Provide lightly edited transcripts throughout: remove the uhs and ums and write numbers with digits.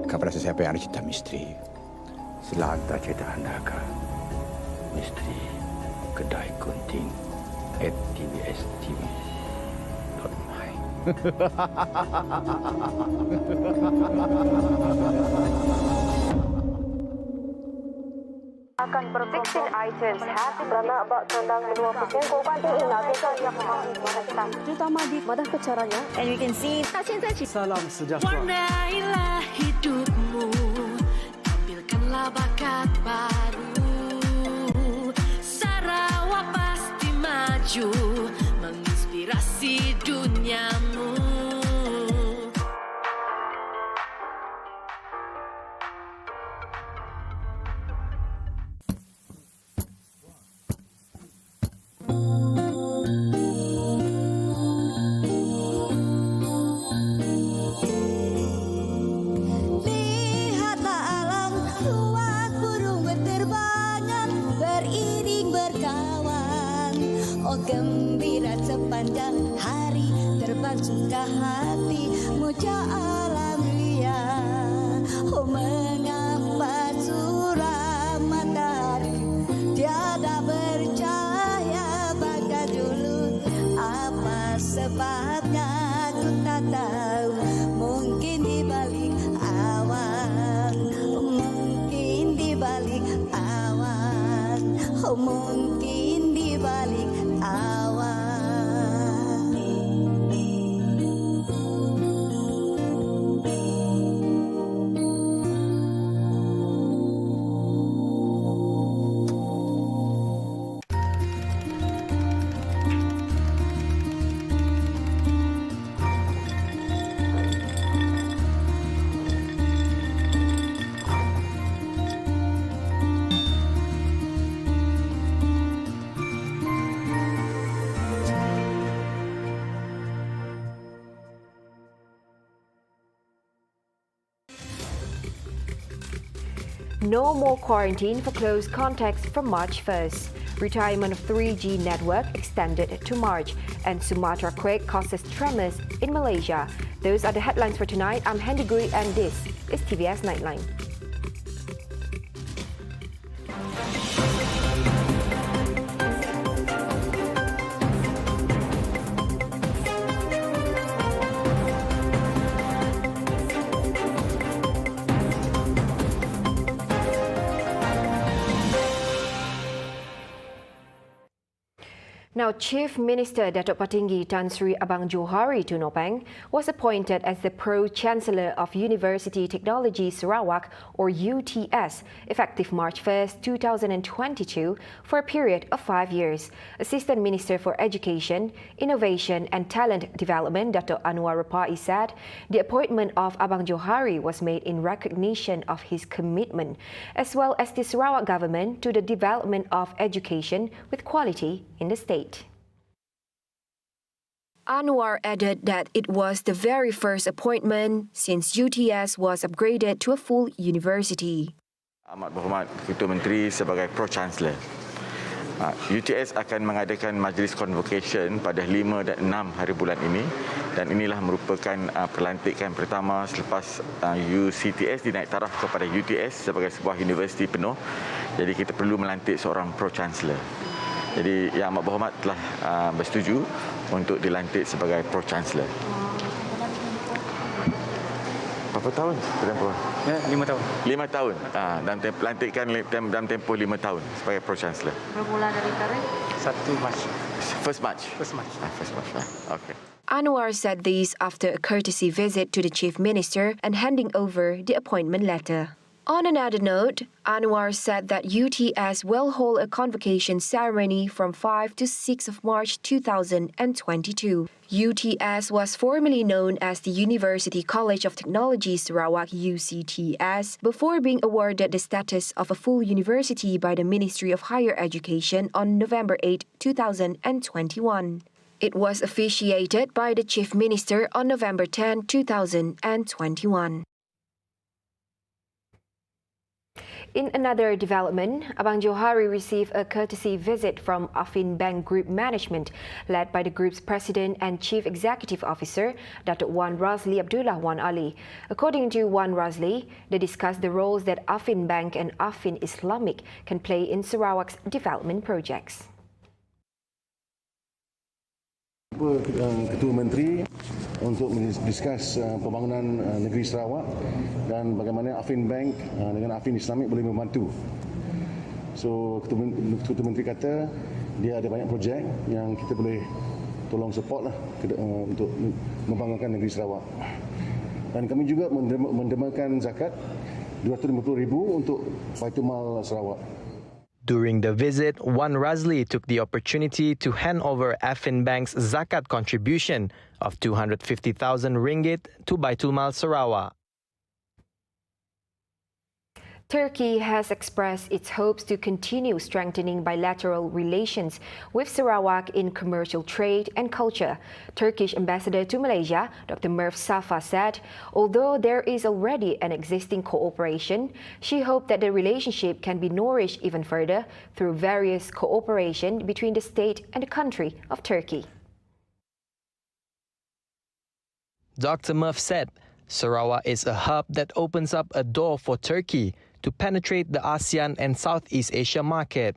Kepada sesiapa yang ada cinta misteri, sila hantar cerita anda ke misteri kedai gunting @TVSTVMY. Akan berfixing items happy kerana abak tandang menua pekengkau panting ingat kita yang memahami mereka terutama di madah kecaranya and you can see salam sejahtera. Warnailah hidupmu, tampilkanlah bakat baru. Sarawak pasti maju, menginspirasi duniamu. Gembira sepanjang hari, terbang suka hati, muja alam liar. Oh, mengapa suram matahari tiada bercahaya bagai dulu? Apa sebabnya aku tak tahu. Mungkin di balik awan, mungkin di balik awan, oh mungkin di balik awan. No more quarantine for close contacts from March 1st. Retirement of 3G network extended to March. And Sumatra quake causes tremors in Malaysia. Those are the headlines for tonight. I'm Handy Gui and this is TVS Nightline. Now, Chief Minister Datuk Patinggi Tan Sri Abang Johari Tunopeng was appointed as the Pro-Chancellor of University Technology Sarawak, or UTS, effective March 1st, 2022, for a period of 5 years. Assistant Minister for Education, Innovation and Talent Development, Datuk Anwar Rapai, said the appointment of Abang Johari was made in recognition of his commitment, as well as the Sarawak government to the development of education with quality in the state. Anwar added that it was the very first appointment since UTS was upgraded to a full university. Amat berhormat Ketua Menteri sebagai Pro-Chancellor. UTS akan mengadakan majlis convocation pada 5 dan 6 hari bulan ini dan inilah merupakan pelantikan pertama selepas UCTS dinaik taraf kepada UTS sebagai sebuah universiti penuh. Jadi kita perlu melantik seorang Pro-Chancellor. Jadi Yang Amat Berhormat telah bersetuju untuk dilantik sebagai Pro-Chancellor. Berapa tahun? Ya, 5 tahun. 5 tahun. Dan pelantikan dalam tempoh 5 tahun sebagai Pro-Chancellor. Bermula dari tarikh 1 Mac. First March. First March. First March. Okay. Anwar said this after a courtesy visit to the Chief Minister and handing over the appointment letter. On another note, Anwar said that UTS will hold a convocation ceremony from 5 to 6 of March 2022. UTS was formerly known as the University College of Technology Sarawak UCTS before being awarded the status of a full university by the Ministry of Higher Education on November 8, 2021. It was officiated by the Chief Minister on November 10, 2021. In another development, Abang Johari received a courtesy visit from Affin Bank Group Management, led by the group's president and chief executive officer, Datuk Wan Razli Abdullah Wan Ali. According to Wan Razli, they discussed the roles that Affin Bank and Affin Islamic can play in Sarawak's development projects. Ketua Menteri untuk mendiskus pembangunan negeri Sarawak dan bagaimana Affin Bank dengan Affin Islamic boleh membantu. So Ketua Menteri kata dia ada banyak projek yang kita boleh tolong support lah untuk membangunkan negeri Sarawak. Dan kami juga mendemakan zakat 250,000 untuk Baitul Sarawak. During the visit, Wan Razli took the opportunity to hand over Affin Bank's zakat contribution of 250,000 ringgit to Baitul Mal Sarawak. Turkey has expressed its hopes to continue strengthening bilateral relations with Sarawak in commercial trade and culture. Turkish ambassador to Malaysia, Dr. Murph Safa, said, although there is already an existing cooperation, she hoped that the relationship can be nourished even further through various cooperation between the state and the country of Turkey. Dr. Murph said, Sarawak is a hub that opens up a door for Turkey to penetrate the ASEAN and Southeast Asia market.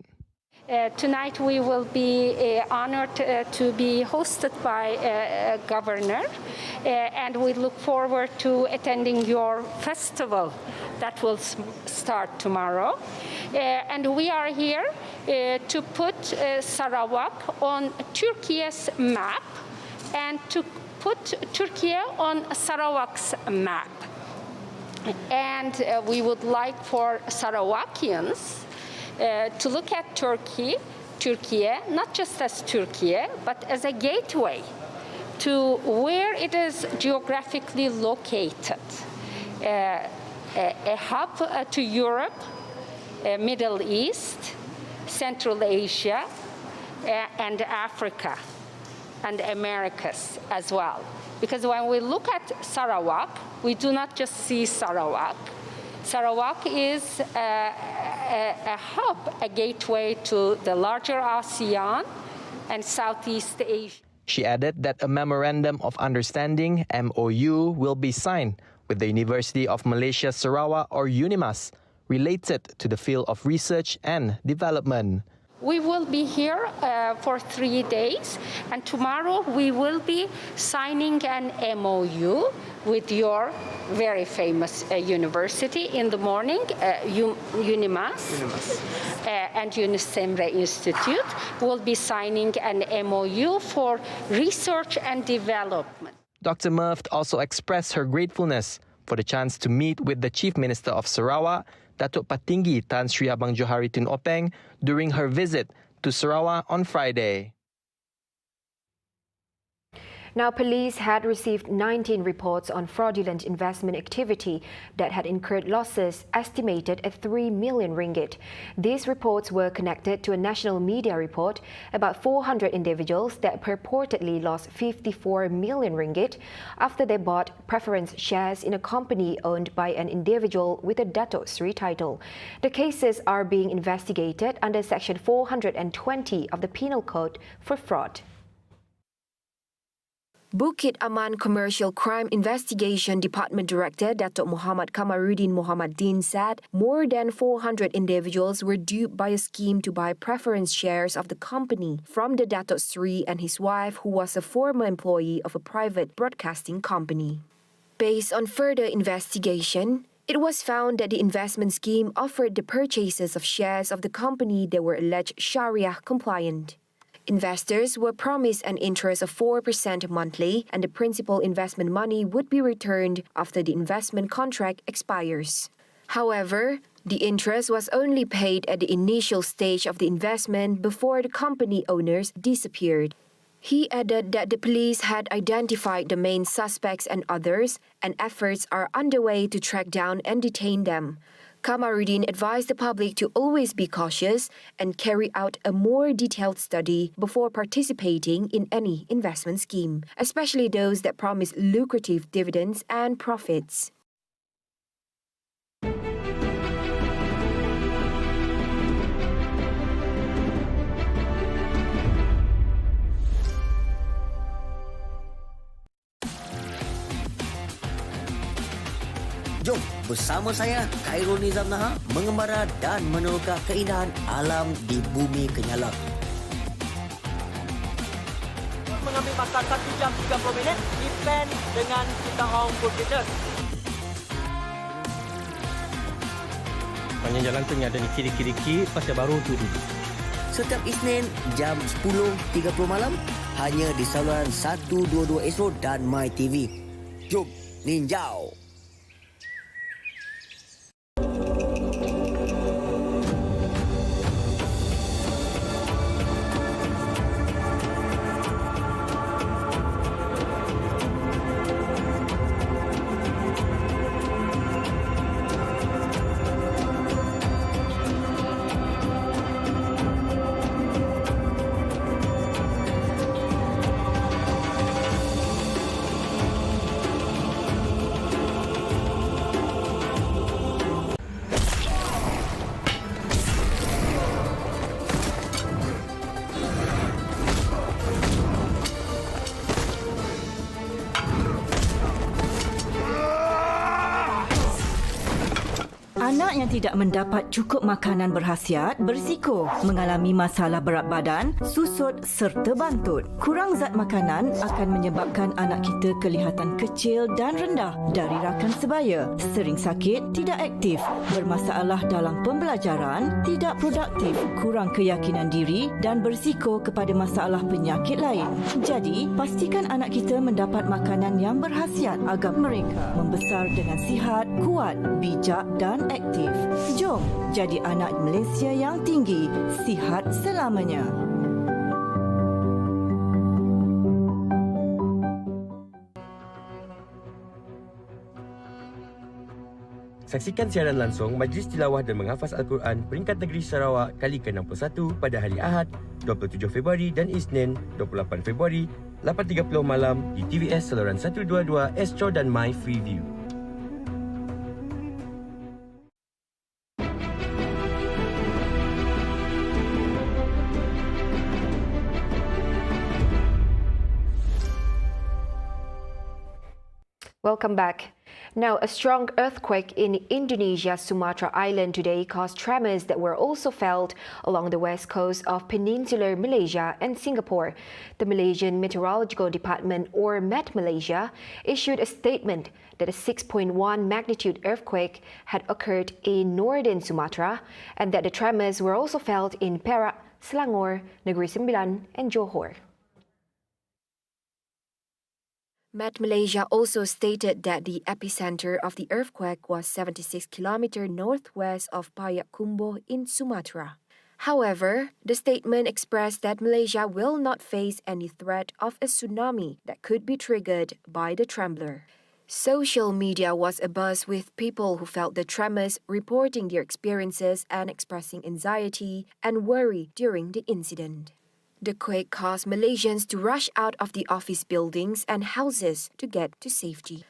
Tonight we will be honored to be hosted by Governor, and we look forward to attending your festival that will start tomorrow. And we are here to put Sarawak on Turkey's map and to put Turkey on Sarawak's map. And we would like for Sarawakians to look at Turkey, not just as Turkey, but as a gateway to where it is geographically located. A hub to Europe, Middle East, Central Asia, and Africa, and Americas as well. Because when we look at Sarawak, we do not just see Sarawak. Sarawak is a hub, a gateway to the larger ASEAN and Southeast Asia. She added that a Memorandum of Understanding, MOU, will be signed with the University of Malaysia Sarawak, or UNIMAS, related to the field of research and development. We will be here for 3 days, and tomorrow we will be signing an MOU with your very famous university in the morning, UNIMAS. And UNISEMRE Institute will be signing an MOU for research and development. Dr. Murph also expressed her gratefulness for the chance to meet with the Chief Minister of Sarawak, Datuk Patinggi Tan Sri Abang Johari Tun Openg, during her visit to Sarawak on Friday. Now, police had received 19 reports on fraudulent investment activity that had incurred losses estimated at 3 million ringgit. These reports were connected to a national media report about 400 individuals that purportedly lost 54 million ringgit after they bought preference shares in a company owned by an individual with a Datuk Sri title. The cases are being investigated under Section 420 of the Penal Code for fraud. Bukit Aman Commercial Crime Investigation Department Director Datuk Muhammad Kamaruddin Muhammadin said more than 400 individuals were duped by a scheme to buy preference shares of the company from the Datuk Sri and his wife, who was a former employee of a private broadcasting company. Based on further investigation, it was found that the investment scheme offered the purchases of shares of the company that were alleged Sharia compliant. Investors were promised an interest of 4% monthly, and the principal investment money would be returned after the investment contract expires. However, the interest was only paid at the initial stage of the investment before the company owners disappeared. He added that the police had identified the main suspects and others, and efforts are underway to track down and detain them. Kamaruddin advised the public to always be cautious and carry out a more detailed study before participating in any investment scheme, especially those that promise lucrative dividends and profits. Jom bersama saya Khairul Nizam Naha mengembara dan meneroka keindahan alam di bumi Kenyalak. Mengambil masa 1 jam 30 minit depend dengan kita orang komputer. Sepanjang jalan tu ada ni kiri-kiri pasal baru tu dulu. Setiap Isnin jam 10.30 malam hanya di saluran 122 Astro dan My TV. Jom ninjau. Anak yang tidak mendapat cukup makanan berkhasiat berisiko mengalami masalah berat badan, susut serta bantut. Kurang zat makanan akan menyebabkan anak kita kelihatan kecil dan rendah dari rakan sebaya, sering sakit, tidak aktif, bermasalah dalam pembelajaran, tidak produktif, kurang keyakinan diri dan berisiko kepada masalah penyakit lain. Jadi, pastikan anak kita mendapat makanan yang berkhasiat agar mereka membesar dengan sihat, kuat, bijak dan aktif. Jom jadi anak Malaysia yang tinggi, sihat selamanya. Saksikan siaran langsung Majlis Tilawah dan Menghafaz Al-Quran Peringkat Negeri Sarawak kali ke-61 pada hari Ahad 27 Februari dan Isnin 28 Februari 8.30 malam di TVS saluran 122 Astro dan My Freeview. Welcome back. Now, a strong earthquake in Indonesia's Sumatra Island today caused tremors that were also felt along the west coast of peninsular Malaysia and Singapore. The Malaysian Meteorological Department, or Met Malaysia, issued a statement that a 6.1 magnitude earthquake had occurred in northern Sumatra and that the tremors were also felt in Perak, Selangor, Negeri Sembilan and Johor. Met Malaysia also stated that the epicenter of the earthquake was 76 km northwest of Payakumbuh in Sumatra. However, the statement expressed that Malaysia will not face any threat of a tsunami that could be triggered by the trembler. Social media was abuzz with people who felt the tremors reporting their experiences and expressing anxiety and worry during the incident. The quake caused Malaysians to rush out of the office buildings and houses to get to safety.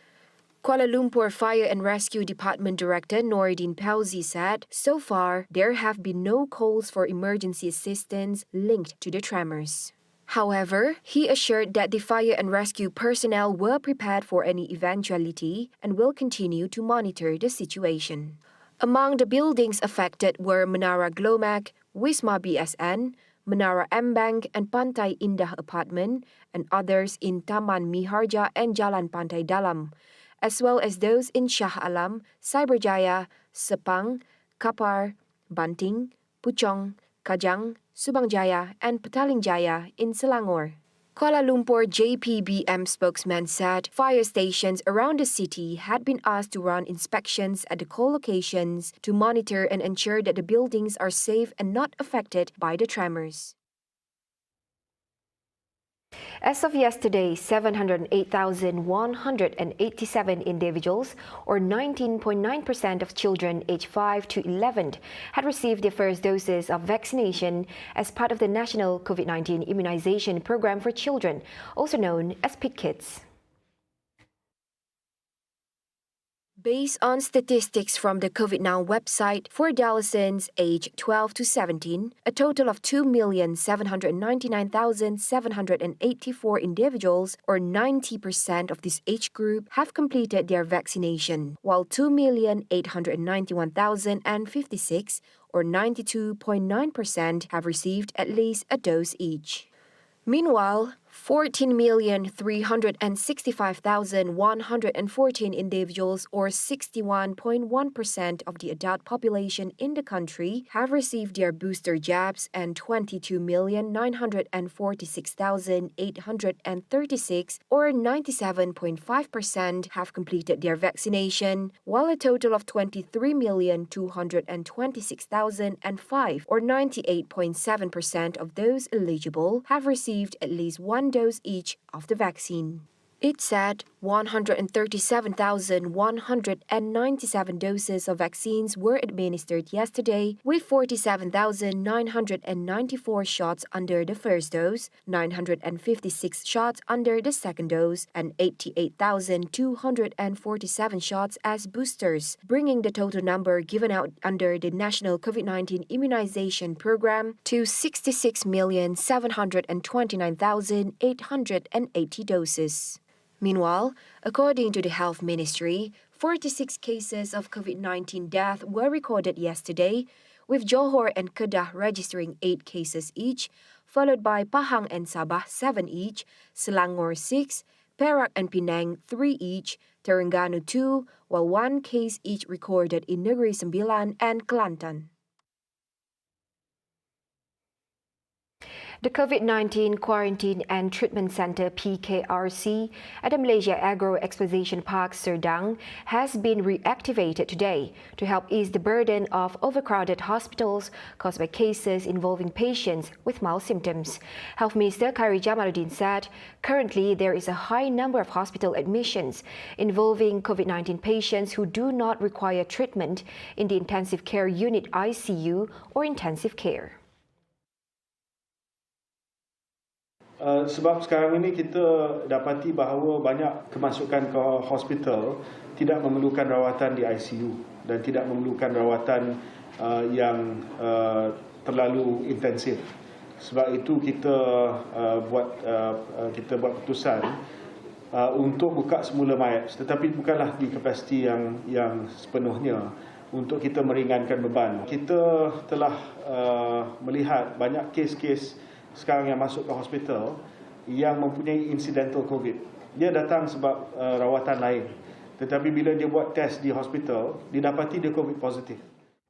Kuala Lumpur Fire and Rescue Department Director Noordin Pauzi said, so far, there have been no calls for emergency assistance linked to the tremors. However, he assured that the fire and rescue personnel were prepared for any eventuality and will continue to monitor the situation. Among the buildings affected were Menara Glomac, Wisma BSN, Menara M-Bank and Pantai Indah Apartment, and others in Taman Miharja and Jalan Pantai Dalam, as well as those in Shah Alam, Cyberjaya, Sepang, Kapar, Banting, Puchong, Kajang, Subang Jaya and Petaling Jaya in Selangor. Kuala Lumpur JPBM spokesman said fire stations around the city had been asked to run inspections at the co-locations to monitor and ensure that the buildings are safe and not affected by the tremors. As of yesterday, 708,187 individuals, or 19.9% of children aged 5 to 11, had received their first doses of vaccination as part of the National COVID-19 Immunization Program for Children, also known as PIC Kids. Based on statistics from the COVID Now website, for adolescents aged 12 to 17, a total of 2,799,784 individuals, or 90% of this age group, have completed their vaccination, while 2,891,056, or 92.9%, have received at least a dose each. Meanwhile, 14,365,114 individuals, or 61.1% of the adult population in the country, have received their booster jabs, and 22,946,836, or 97.5%, have completed their vaccination, while a total of 23,226,005, or 98.7% of those eligible, have received at least one dose each of the vaccine. It said 137,197 doses of vaccines were administered yesterday, with 47,994 shots under the first dose, 956 shots under the second dose, and 88,247 shots as boosters, bringing the total number given out under the National COVID-19 Immunization Program to 66,729,880 doses. Meanwhile, according to the Health Ministry, 46 cases of COVID-19 death were recorded yesterday, with Johor and Kedah registering 8 cases each, followed by Pahang and Sabah 7 each, Selangor 6, Perak and Penang 3 each, Terengganu 2, while 1 case each recorded in Negeri Sembilan and Kelantan. The COVID-19 Quarantine and Treatment Center PKRC at the Malaysia Agro Exposition Park Serdang has been reactivated today to help ease the burden of overcrowded hospitals caused by cases involving patients with mild symptoms. Health Minister Khairi Jamaluddin said currently there is a high number of hospital admissions involving COVID-19 patients who do not require treatment in the intensive care unit ICU or intensive care. Sebab sekarang ini kita dapati bahawa banyak kemasukan ke hospital tidak memerlukan rawatan di ICU dan tidak memerlukan rawatan yang terlalu intensif. Sebab itu kita buat keputusan untuk buka semula mayat, tetapi bukanlah di kapasiti yang sepenuhnya untuk kita meringankan beban. Kita telah melihat banyak kes-kes sekarang yang masuk ke hospital yang mempunyai incidental COVID. Dia datang sebab rawatan lain. Tetapi bila dia buat test di hospital, didapati dia COVID positif.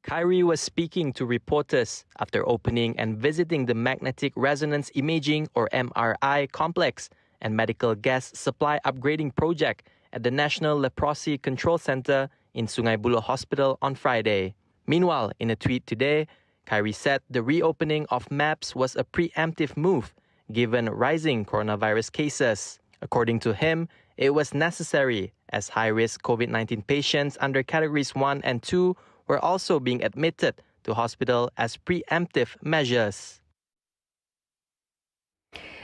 Khairi was speaking to reporters after opening and visiting the Magnetic Resonance Imaging or MRI complex and medical gas supply upgrading project at the National Leprosy Control Center in Sungai Buloh Hospital on Friday. Meanwhile, in a tweet today, Khairi said the reopening of MAPS was a preemptive move given rising coronavirus cases. According to him, it was necessary as high-risk COVID-19 patients under categories 1 and 2 were also being admitted to hospital as preemptive measures.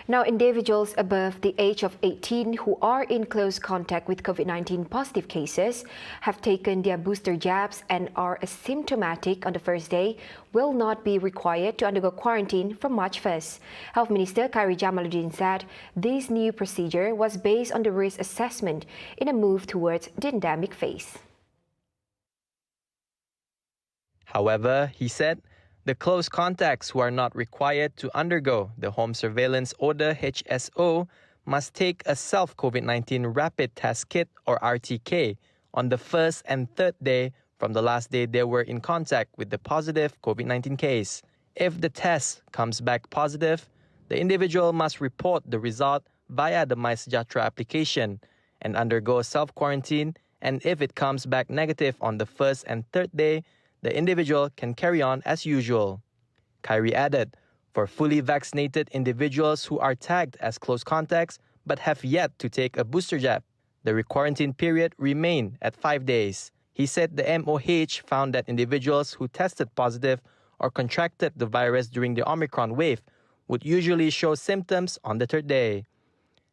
Now, individuals above the age of 18 who are in close contact with COVID-19 positive cases have taken their booster jabs and are asymptomatic on the first day will not be required to undergo quarantine from March 1st. Health Minister Khairi Jamaluddin said this new procedure was based on the risk assessment in a move towards the endemic phase. However, he said, the close contacts who are not required to undergo the Home Surveillance Order HSO must take a self-COVID-19 rapid test kit or RTK on the first and third day from the last day they were in contact with the positive COVID-19 case. If the test comes back positive, the individual must report the result via the MySejahtera application and undergo self-quarantine, and if it comes back negative on the first and third day, the individual can carry on as usual. Khairi added, for fully vaccinated individuals who are tagged as close contacts but have yet to take a booster jab, the quarantine period remained at 5 days. He said the MOH found that individuals who tested positive or contracted the virus during the Omicron wave would usually show symptoms on the third day.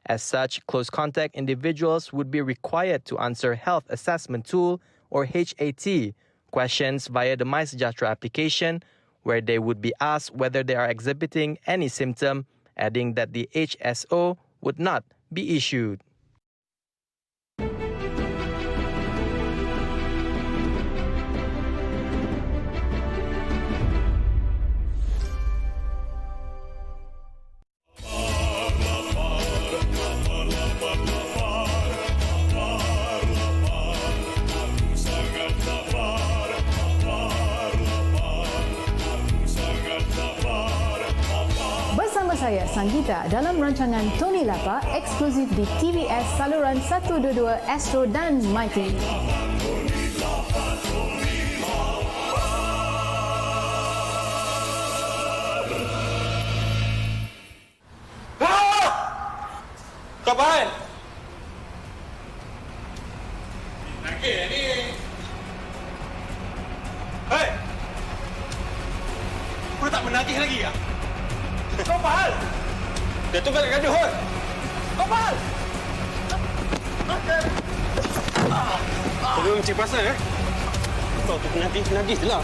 As such, close contact individuals would be required to answer Health Assessment Tool or HAT questions via the MySejahtera application, where they would be asked whether they are exhibiting any symptom, adding that the HSO would not be issued. Bersama saya Sanggita dalam rancangan Tony Lapa eksklusif di TVS saluran 122 Astro dan Mighty. Kapan? Nagih ni. Hei! Kau tak menagih lagi ya? Kau fahal? Dia tu balik gaduh. Kau fahal? Kau memang cik pasal ya? Kau tu penagih je lah.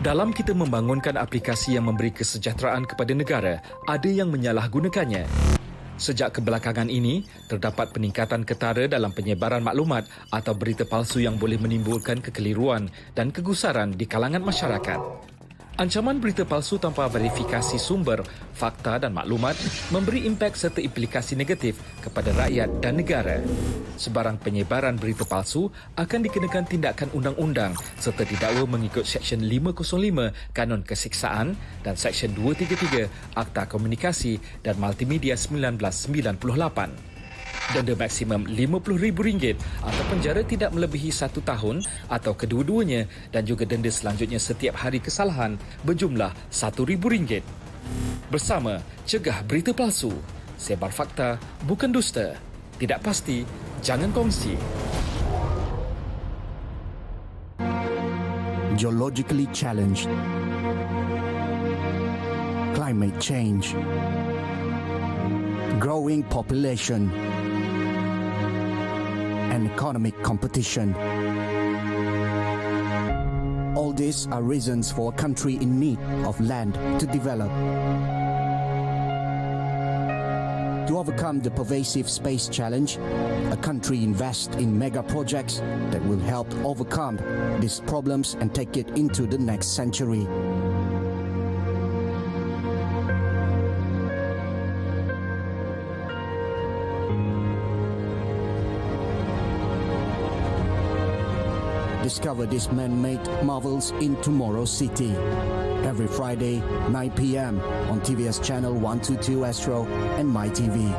Dalam kita membangunkan aplikasi yang memberi kesejahteraan kepada negara, ada yang menyalahgunakannya. Sejak kebelakangan ini, terdapat peningkatan ketara dalam penyebaran maklumat atau berita palsu yang boleh menimbulkan kekeliruan dan kegusaran di kalangan masyarakat. Ancaman berita palsu tanpa verifikasi sumber, fakta dan maklumat memberi impak serta implikasi negatif kepada rakyat dan negara. Sebarang penyebaran berita palsu akan dikenakan tindakan undang-undang serta didakwa mengikut Seksyen 505 Kanun Kesiksaan dan Seksyen 233 Akta Komunikasi dan Multimedia 1998. Denda maksimum RM50,000 atau penjara tidak melebihi 1 tahun atau kedua-duanya dan juga denda selanjutnya setiap hari kesalahan berjumlah RM1,000. Bersama, cegah berita palsu. Sebar fakta, bukan dusta. Tidak pasti, jangan kongsi. Geologically challenged. Climate change. Growing population. And economic competition. All these are reasons for a country in need of land to develop. To overcome the pervasive space challenge, a country invests in mega projects that will help overcome these problems and take it into the next century. Discover these man-made marvels in tomorrow's city. Every Friday, 9 p.m. on TVS Channel 122 Astro and MyTV.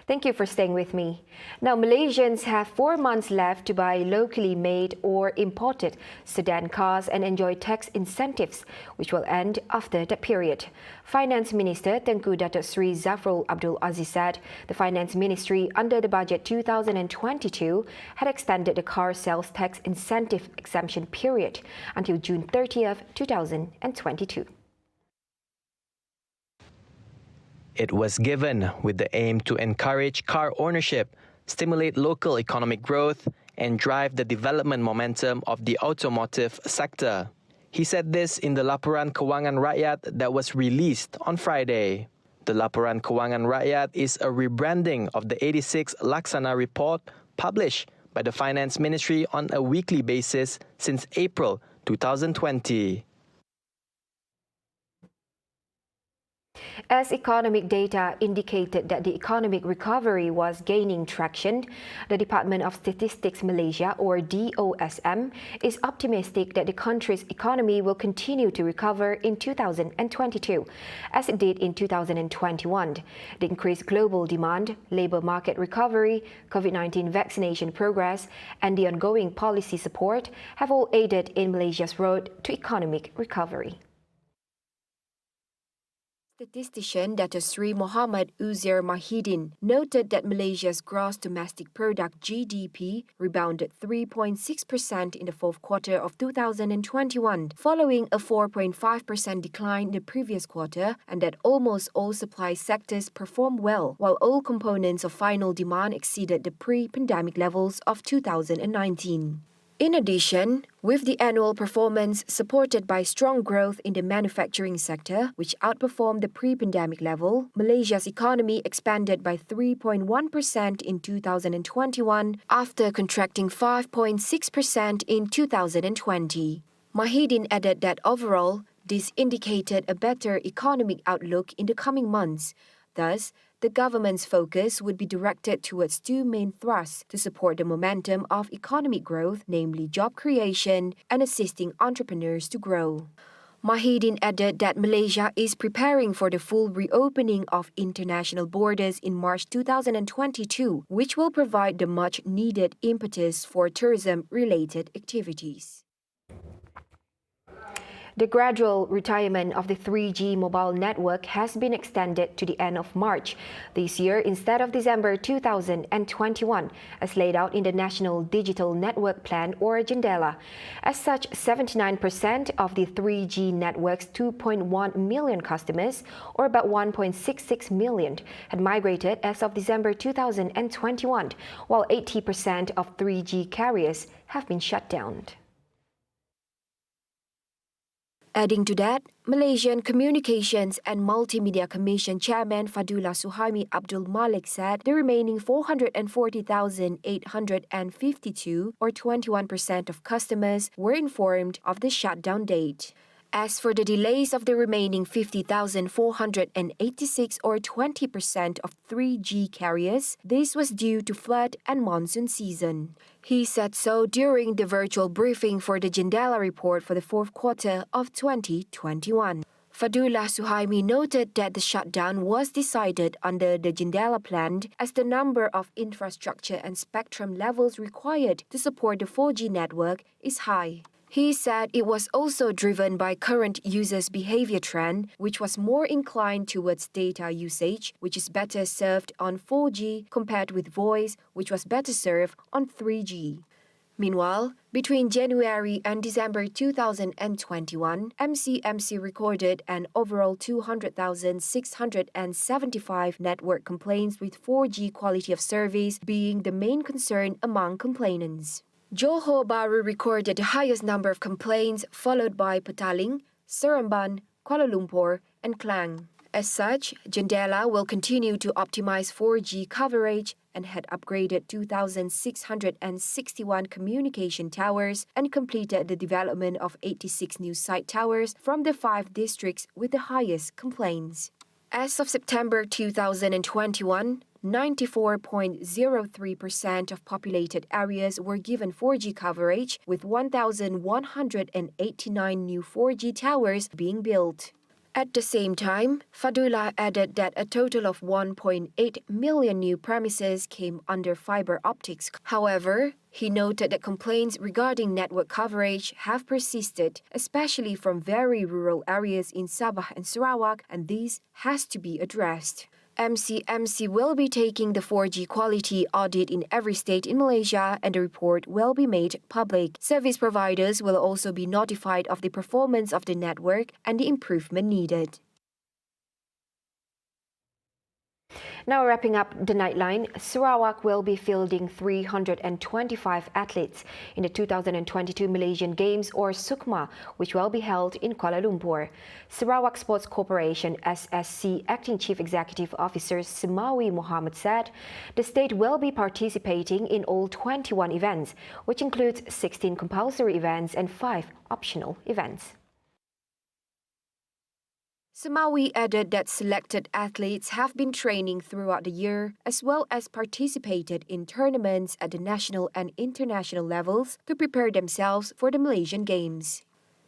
Thank you for staying with me. Now, Malaysians have 4 months left to buy locally made or imported sedan cars and enjoy tax incentives, which will end after that period. Finance Minister Tengku Datuk Seri Zafrul Abdul Aziz said the Finance Ministry under the Budget 2022 had extended the car sales tax incentive exemption period until June 30th, 2022. It was given with the aim to encourage car ownership, stimulate local economic growth, and drive the development momentum of the automotive sector. He said this in the Laporan Kewangan Rakyat that was released on Friday. The Laporan Kewangan Rakyat is a rebranding of the 86 Laksana report published by the Finance Ministry on a weekly basis since April 2020. As economic data indicated that the economic recovery was gaining traction, the Department of Statistics Malaysia, or DOSM, is optimistic that the country's economy will continue to recover in 2022, as it did in 2021. The increased global demand, labour market recovery, COVID-19 vaccination progress, and the ongoing policy support have all aided in Malaysia's road to economic recovery. Statistician Dr. Sri Muhammad Uzair Mahidin noted that Malaysia's gross domestic product GDP rebounded 3.6% in the fourth quarter of 2021, following a 4.5% decline in the previous quarter, and that almost all supply sectors performed well, while all components of final demand exceeded the pre-pandemic levels of 2019. In addition, with the annual performance supported by strong growth in the manufacturing sector, which outperformed the pre-pandemic level, Malaysia's economy expanded by 3.1% in 2021 after contracting 5.6% in 2020. Mahidin added that overall, this indicated a better economic outlook in the coming months. Thus, the government's focus would be directed towards two main thrusts to support the momentum of economic growth, namely job creation and assisting entrepreneurs to grow. Mahidin added that Malaysia is preparing for the full reopening of international borders in March 2022, which will provide the much-needed impetus for tourism-related activities. The gradual retirement of the 3G mobile network has been extended to the end of March this year instead of December 2021, as laid out in the National Digital Network Plan, or JANDELA. As such, 79% of the 3G network's 2.1 million customers, or about 1.66 million, had migrated as of December 2021, while 80% of 3G carriers have been shut down. Adding to that, Malaysian Communications and Multimedia Commission Chairman Fadullah Suhaimi Abdul Malik said the remaining 440,852, or 21% of customers, were informed of the shutdown date. As for the delays of the remaining 50,486, or 20% of 3G carriers, this was due to flood and monsoon season. He said so during the virtual briefing for the JANDELA report for the fourth quarter of 2021. Fadullah Suhaimi noted that the shutdown was decided under the JANDELA plan as the number of infrastructure and spectrum levels required to support the 4G network is high. He said it was also driven by current users' behavior trend, which was more inclined towards data usage, which is better served on 4G compared with voice, which was better served on 3G. Meanwhile, between January and December 2021, MCMC recorded an overall 200,675 network complaints, with 4G quality of service being the main concern among complainants. Johor Bahru recorded the highest number of complaints, followed by Petaling, Seremban, Kuala Lumpur, and Klang. As such, JANDELA will continue to optimize 4G coverage and had upgraded 2,661 communication towers and completed the development of 86 new site towers from the 5 districts with the highest complaints. As of September 2021, 94.03% of populated areas were given 4G coverage, with 1,189 new 4G towers being built. At the same time, Fadullah added that a total of 1.8 million new premises came under fiber optics. However, he noted that complaints regarding network coverage have persisted, especially from very rural areas in Sabah and Sarawak, and this has to be addressed. MCMC will be taking the 4G quality audit in every state in Malaysia, and the report will be made public. Service providers will also be notified of the performance of the network and the improvement needed. Now wrapping up the Nightline, Sarawak will be fielding 325 athletes in the 2022 Malaysian Games or SUKMA, which will be held in Kuala Lumpur. Sarawak Sports Corporation SSC Acting Chief Executive Officer Semawi Mohammed said the state will be participating in all 21 events, which includes 16 compulsory events and 5 optional events. Semawi added that selected athletes have been training throughout the year as well as participated in tournaments at the national and international levels to prepare themselves for the Malaysian Games.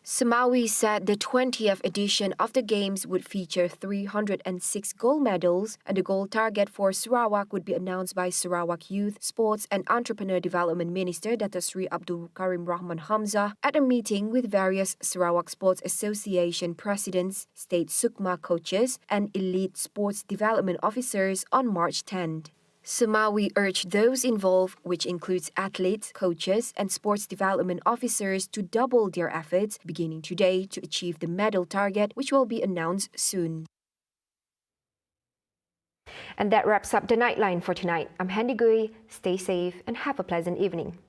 Semawi said the 20th edition of the Games would feature 306 gold medals, and the gold target for Sarawak would be announced by Sarawak Youth, Sports and Entrepreneur Development Minister Dato Sri Abdul Karim Rahman Hamzah at a meeting with various Sarawak Sports Association presidents, state SUKMA coaches and elite sports development officers on March 10th. Semawi urged those involved, which includes athletes, coaches, and sports development officers, to double their efforts beginning today to achieve the medal target, which will be announced soon. And that wraps up the Nightline for tonight. I'm Handy Gui. Stay safe and have a pleasant evening.